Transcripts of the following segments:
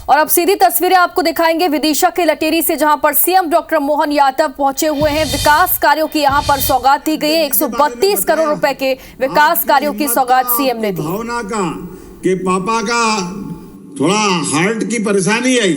और अब सीधी तस्वीरें आपको दिखाएंगे विदिशा के लटेरी से, जहां पर सीएम डॉक्टर मोहन यादव पहुंचे हुए हैं। विकास कार्यों की यहां पर सौगात दी गई है। 132 करोड़ रुपए के विकास कार्यों की सौगात सीएम ने दी। भावना का कि पापा का थोड़ा हार्ट की परेशानी आई,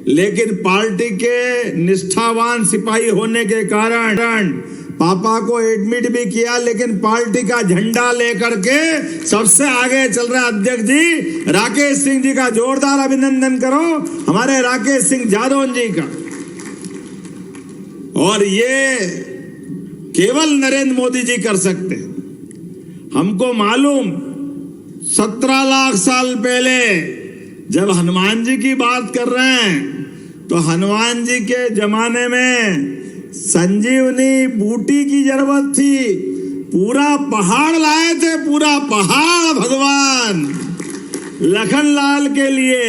लेकिन पार्टी के निष्ठावान सिपाही होने के कारण पापा को एडमिट भी किया, लेकिन पार्टी का झंडा लेकर के सबसे आगे चल रहा अध्यक्ष जी राकेश सिंह जी का जोरदार अभिनंदन करो, हमारे राकेश सिंह जादौन जी का। और ये केवल नरेंद्र मोदी जी कर सकते हैं। हमको मालूम 17 लाख साल पहले जब हनुमान जी की बात कर रहे हैं, तो हनुमान जी के जमाने में संजीवनी बूटी की जरूरत थी, पूरा पहाड़ लाए थे, पूरा पहाड़ भगवान लखनलाल के लिए।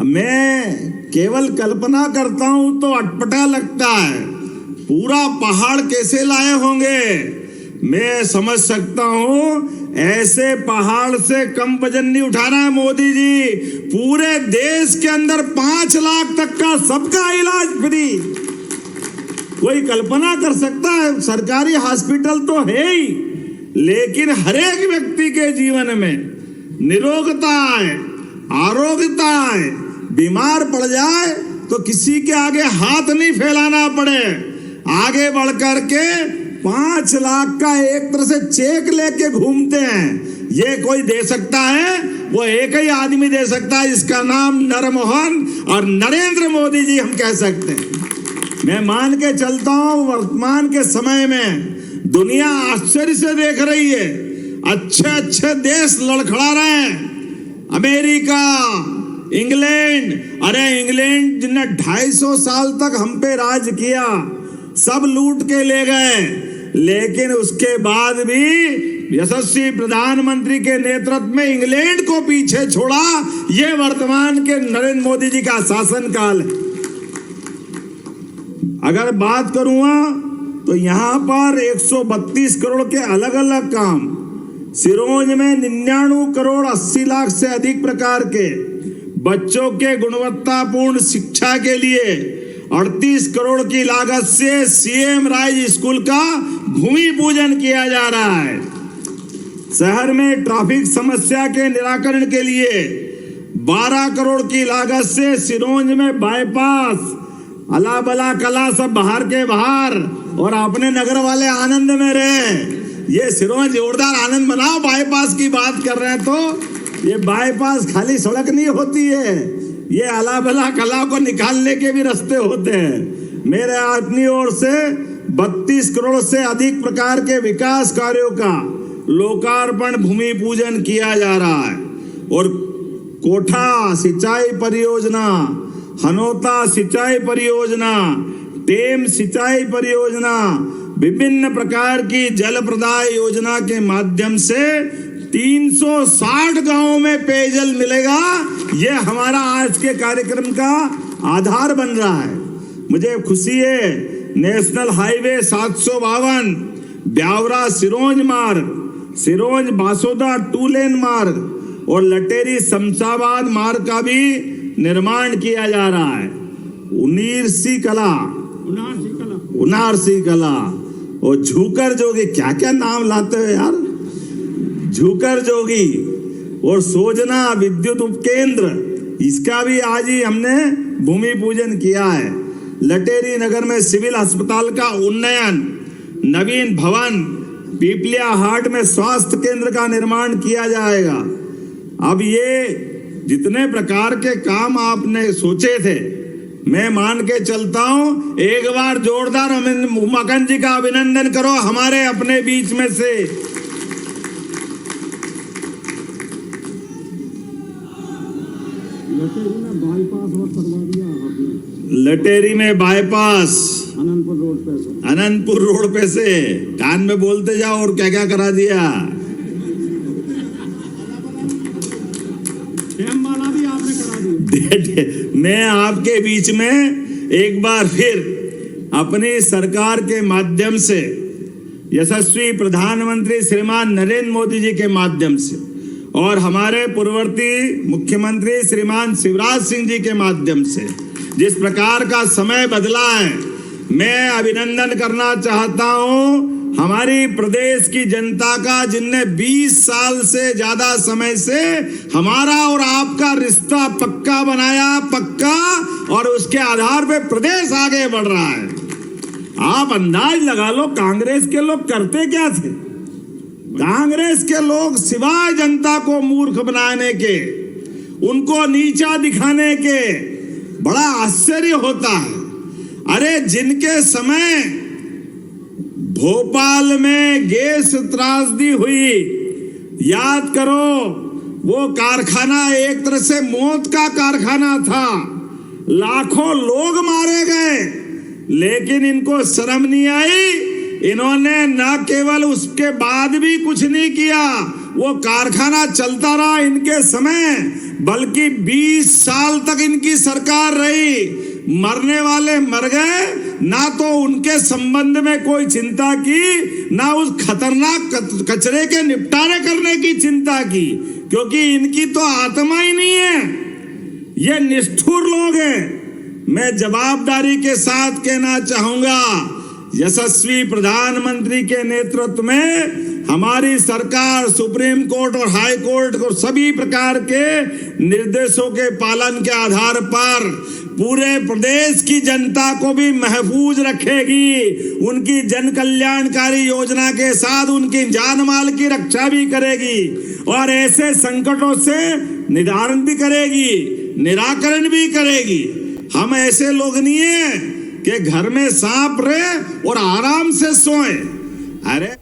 मैं केवल कल्पना करता हूं तो अटपटा लगता है, पूरा पहाड़ कैसे लाए होंगे। मैं समझ सकता हूं ऐसे पहाड़ से कम वजन नहीं उठा रहा है मोदी जी। पूरे देश के अंदर 5 लाख तक का सबका इलाज फ्री। कोई कल्पना कर सकता है, सरकारी हॉस्पिटल तो है ही, लेकिन हर एक व्यक्ति के जीवन में निरोगता है, आरोग्यता है। बीमार पड़ जाए तो किसी के आगे हाथ नहीं फैलाना पड़े, आगे बढ़ करके 5 लाख का एक तरह से चेक लेके घूमते हैं। ये कोई दे सकता है, वो एक ही आदमी दे सकता है, इसका नाम नरमोहन और नरेंद्र मोदी जी हम कह सकते हैं। मैं मान के चलता हूं वर्तमान के समय में दुनिया आश्चर्य से देख रही है। अच्छे अच्छे देश लड़खड़ा रहे हैं, अमेरिका, इंग्लैंड। अरे इंग्लैंड जिन्हें 250 साल तक हम पे राज किया, सब लूट के ले गए, लेकिन उसके बाद भी यशस्वी प्रधानमंत्री के नेतृत्व में इंग्लैंड को पीछे छोड़ा। ये वर्तमान के नरेंद्र मोदी जी का शासनकाल है। अगर बात करूंगा तो यहां पर 132 करोड़ के अलग अलग काम, सिरोंज में 99 करोड़ 80 लाख से अधिक प्रकार के बच्चों के गुणवत्तापूर्ण शिक्षा के लिए 38 करोड़ की लागत से सीएम राइज स्कूल का भूमि पूजन किया जा रहा है। शहर में ट्रैफिक समस्या के निराकरण के लिए 12 करोड़ की लागत से सिरोंज में बाईपास, अला बला कला सब बाहर के बाहर, और अपने नगर वाले आनंद में रहे। ये सिरोंज जोरदार आनंद बनाओ। बाईपास की बात कर रहे हैं तो ये बाईपास खाली सड़क नहीं होती है, ये अला बला कला को निकालने के भी रास्ते होते हैं। मेरे अपनी ओर से 32 करोड़ से अधिक प्रकार के विकास कार्यों का लोकार्पण भूमि पूजन किया जा रहा है। और कोठा सिंचाई परियोजना, हनोता सिंचाई परियोजना, टेम सिंचाई परियोजना, विभिन्न प्रकार की जल प्रदाय योजना के माध्यम से 360 गांवों में पेयजल मिलेगा। यह हमारा आज के कार्यक्रम का आधार बन रहा है। मुझे खुशी है, नेशनल हाईवे 752 ब्यावरा सिरोंज मार्ग, सिरोंज बासोदा 2 लेन मार्ग और लटेरी शमशाबाद मार्ग का भी निर्माण किया जा रहा है। उनारसी कला और झूकर जोगी, क्या क्या नाम लाते हो यार, झूकर जोगी और सोजना विद्युत उपकेंद्र, इसका भी आज ही हमने भूमि पूजन किया है। लटेरी नगर में सिविल अस्पताल का उन्नयन, नवीन भवन, पीपलिया हाट में स्वास्थ्य केंद्र का निर्माण किया जाएगा। अब ये जितने प्रकार के काम आपने सोचे थे, मैं मान के चलता हूं, एक बार जोरदार उमाकांत जी का अभिनंदन करो हमारे अपने बीच में से। लटेरी में बाईपास अनंतपुर रोड पे से कान में बोलते जाओ और क्या क्या करा दिया। मैं आपके बीच में एक बार फिर अपनी सरकार के माध्यम से, यशस्वी प्रधानमंत्री श्रीमान नरेंद्र मोदी जी के माध्यम से और हमारे पूर्ववर्ती मुख्यमंत्री श्रीमान शिवराज सिंह जी के माध्यम से जिस प्रकार का समय बदला है, मैं अभिनंदन करना चाहता हूं हमारी प्रदेश की जनता का, जिनने 20 साल से ज्यादा समय से हमारा और आपका रिश्ता पक्का बनाया, और उसके आधार पे प्रदेश आगे बढ़ रहा है। आप अंदाज लगा लो कांग्रेस के लोग करते क्या थे। कांग्रेस के लोग सिवाय जनता को मूर्ख बनाने के, उनको नीचा दिखाने के, बड़ा आश्चर्य होता है। अरे जिनके समय भोपाल में गैस त्रासदी हुई, याद करो, वो कारखाना एक तरह से मौत का कारखाना था, लाखों लोग मारे गए, लेकिन इनको शर्म नहीं आई। इन्होंने न केवल उसके बाद भी कुछ नहीं किया, वो कारखाना चलता रहा इनके समय, बल्कि 20 साल तक इनकी सरकार रही। मरने वाले मर गए, ना तो उनके संबंध में कोई चिंता की, ना उस खतरनाक कचरे के निपटारे करने की चिंता की, क्योंकि इनकी तो आत्मा ही नहीं है। ये निष्ठुर लोग हैं। मैं जवाबदारी के साथ कहना चाहूंगा, यशस्वी प्रधानमंत्री के नेतृत्व में हमारी सरकार सुप्रीम कोर्ट और हाई कोर्ट को सभी प्रकार के निर्देशों के पालन के आधार पर पूरे प्रदेश की जनता को भी महफूज रखेगी, उनकी जन कल्याणकारी योजना के साथ उनकी जान माल की रक्षा भी करेगी, और ऐसे संकटों से निवारण भी करेगी, निराकरण भी करेगी। हम ऐसे लोग नहीं है कि घर में सांप रहे और आराम से सोए। अरे